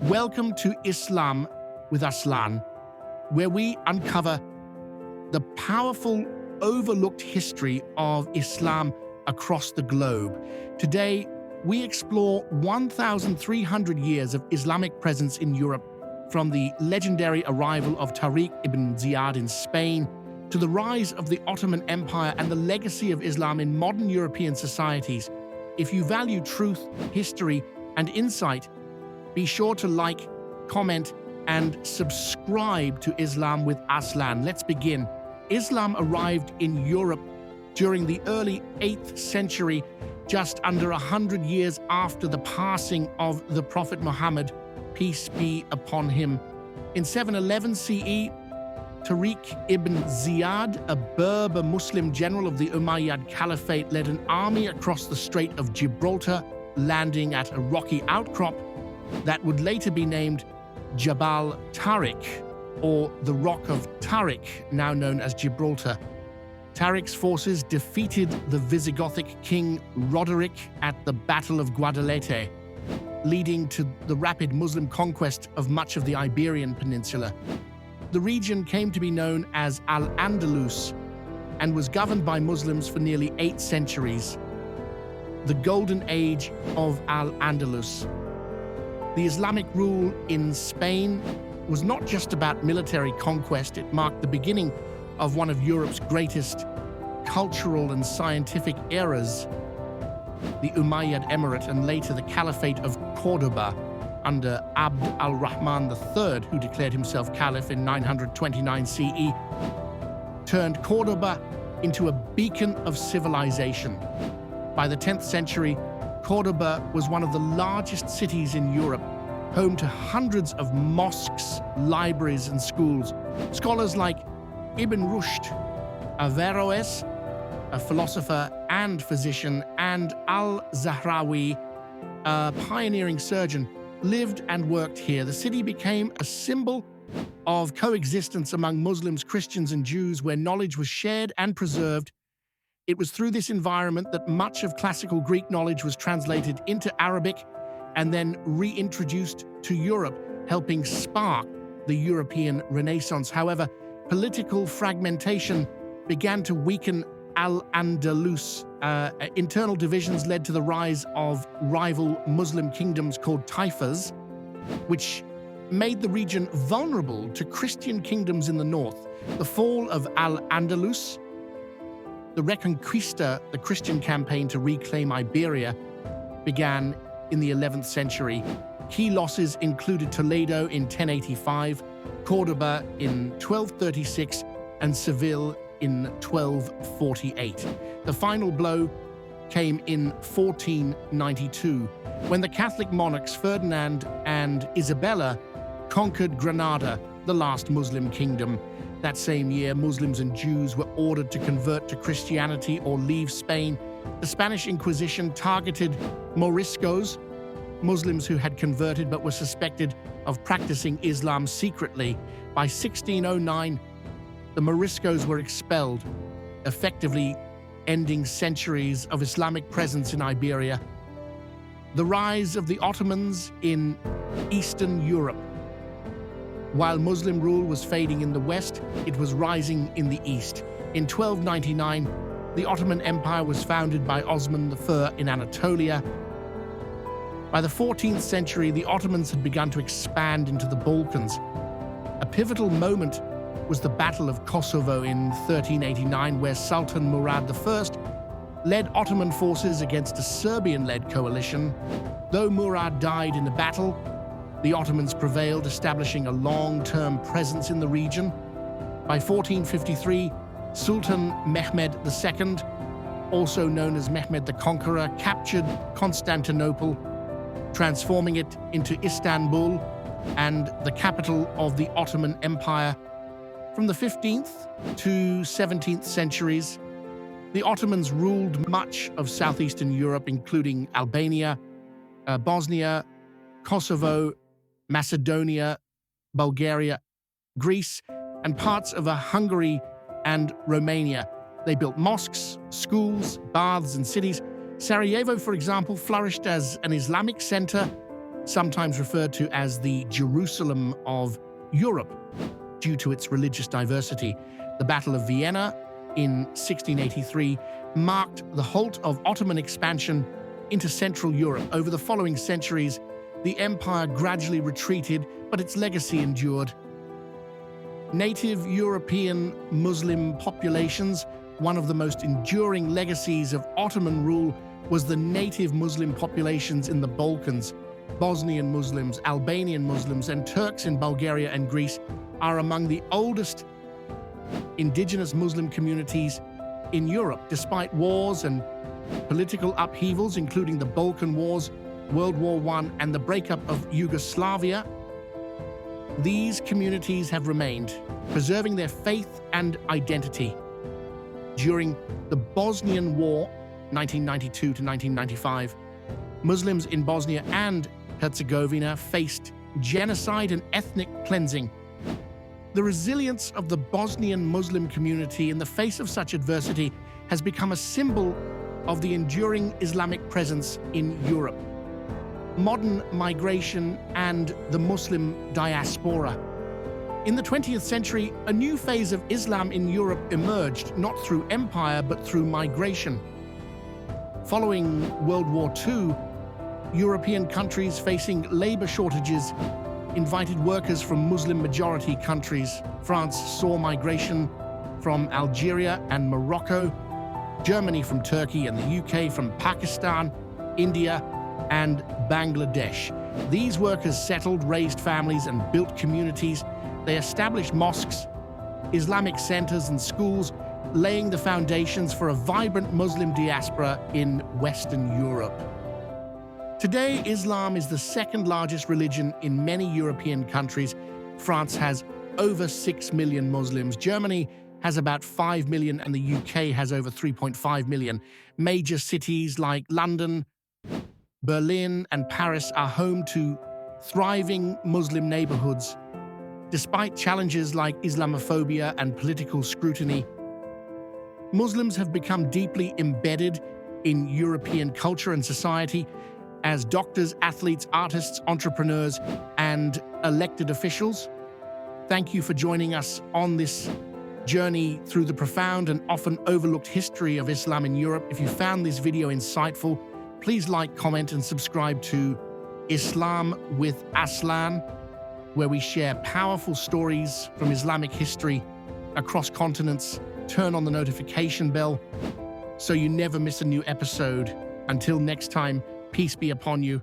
Welcome to Islam with Aslan, where we uncover the powerful, overlooked history of Islam across the globe. Today, we explore 1,300 years of Islamic presence in Europe, from the legendary arrival of Tariq ibn Ziyad in Spain to the rise of the Ottoman Empire and the legacy of Islam in modern European societies. If you value truth, history, and insight, be sure to like, comment, and subscribe to Islam with Aslan. Let's begin. Islam arrived in Europe during the early 8th century, just under 100 years after the passing of the Prophet Muhammad, peace be upon him. In 711 CE, Tariq ibn Ziyad, a Berber Muslim general of the Umayyad Caliphate, led an army across the Strait of Gibraltar, landing at a rocky outcrop that would later be named Jabal Tariq, or the Rock of Tariq, now known as Gibraltar. Tariq's forces defeated the Visigothic king Roderick at the Battle of Guadalete, leading to the rapid Muslim conquest of much of the Iberian Peninsula. The region came to be known as Al-Andalus and was governed by Muslims for nearly 8 centuries. The Golden Age of Al-Andalus. The Islamic rule in Spain was not just about military conquest, it marked the beginning of one of Europe's greatest cultural and scientific eras, the Umayyad Emirate and later the Caliphate of Cordoba under Abd al-Rahman III, who declared himself caliph in 929 CE, turned Cordoba into a beacon of civilization. By the 10th century, Cordoba was one of the largest cities in Europe, home to hundreds of mosques, libraries, and schools. Scholars like Ibn Rushd, Averroes, a philosopher and physician, and al-Zahrawi, a pioneering surgeon, lived and worked here. The city became a symbol of coexistence among Muslims, Christians, and Jews, where knowledge was shared and preserved. It was through this environment that much of classical Greek knowledge was translated into Arabic and then reintroduced to Europe, helping spark the European Renaissance. However, political fragmentation began to weaken Al-Andalus. Internal divisions led to the rise of rival Muslim kingdoms called taifas, which made the region vulnerable to Christian kingdoms in the north. The fall of Al-Andalus, the Reconquista, the Christian campaign to reclaim Iberia, began in the 11th century. Key losses included Toledo in 1085, Cordoba in 1236, and Seville in 1248. The final blow came in 1492, when the Catholic monarchs Ferdinand and Isabella conquered Granada, the last Muslim kingdom. That same year, Muslims and Jews were ordered to convert to Christianity or leave Spain. The Spanish Inquisition targeted Moriscos, Muslims who had converted but were suspected of practicing Islam secretly. By 1609, the Moriscos were expelled, effectively ending centuries of Islamic presence in Iberia. The rise of the Ottomans in Eastern Europe. While Muslim rule was fading in the west, it was rising in the east. In 1299, the Ottoman Empire was founded by Osman I in Anatolia. By the 14th century, the Ottomans had begun to expand into the Balkans. A pivotal moment was the Battle of Kosovo in 1389, where Sultan Murad I led Ottoman forces against a Serbian-led coalition. Though Murad died in the battle, the Ottomans prevailed, establishing a long-term presence in the region. By 1453, Sultan Mehmed II, also known as Mehmed the Conqueror, captured Constantinople, transforming it into Istanbul and the capital of the Ottoman Empire. From the 15th to 17th centuries, the Ottomans ruled much of southeastern Europe, including Albania, Bosnia, Kosovo, Macedonia, Bulgaria, Greece, and parts of Hungary and Romania. They built mosques, schools, baths, and cities. Sarajevo, for example, flourished as an Islamic center, sometimes referred to as the Jerusalem of Europe due to its religious diversity. The Battle of Vienna in 1683 marked the halt of Ottoman expansion into Central Europe. Over the following centuries, the empire gradually retreated, but its legacy endured. Native European Muslim populations, one of the most enduring legacies of Ottoman rule, was the native Muslim populations in the Balkans. Bosnian Muslims, Albanian Muslims, and Turks in Bulgaria and Greece are among the oldest indigenous Muslim communities in Europe. Despite wars and political upheavals, including the Balkan Wars, World War I, and the breakup of Yugoslavia, these communities have remained, preserving their faith and identity. During the Bosnian War, 1992 to 1995, Muslims in Bosnia and Herzegovina faced genocide and ethnic cleansing. The resilience of the Bosnian Muslim community in the face of such adversity has become a symbol of the enduring Islamic presence in Europe. Modern migration and the Muslim diaspora. In the 20th century, a new phase of Islam in Europe emerged, not through empire, but through migration. Following World War II, European countries facing labor shortages invited workers from Muslim-majority countries. France saw migration from Algeria and Morocco, Germany from Turkey, and the UK from Pakistan, India, and Bangladesh. These workers settled, raised families, and built communities. They established mosques, Islamic centers, and schools, laying the foundations for a vibrant Muslim diaspora in Western Europe. Today, Islam is the second largest religion in many European countries. France has over 6 million Muslims. Germany has about 5 million, and the UK has over 3.5 million. Major cities like London, Berlin, and Paris are home to thriving Muslim neighborhoods. Despite challenges like Islamophobia and political scrutiny, Muslims have become deeply embedded in European culture and society as doctors, athletes, artists, entrepreneurs, and elected officials. Thank you for joining us on this journey through the profound and often overlooked history of Islam in Europe. If you found this video insightful, please like, comment, and subscribe to Islam with Aslan, where we share powerful stories from Islamic history across continents. Turn on the notification bell so you never miss a new episode. Until next time, peace be upon you.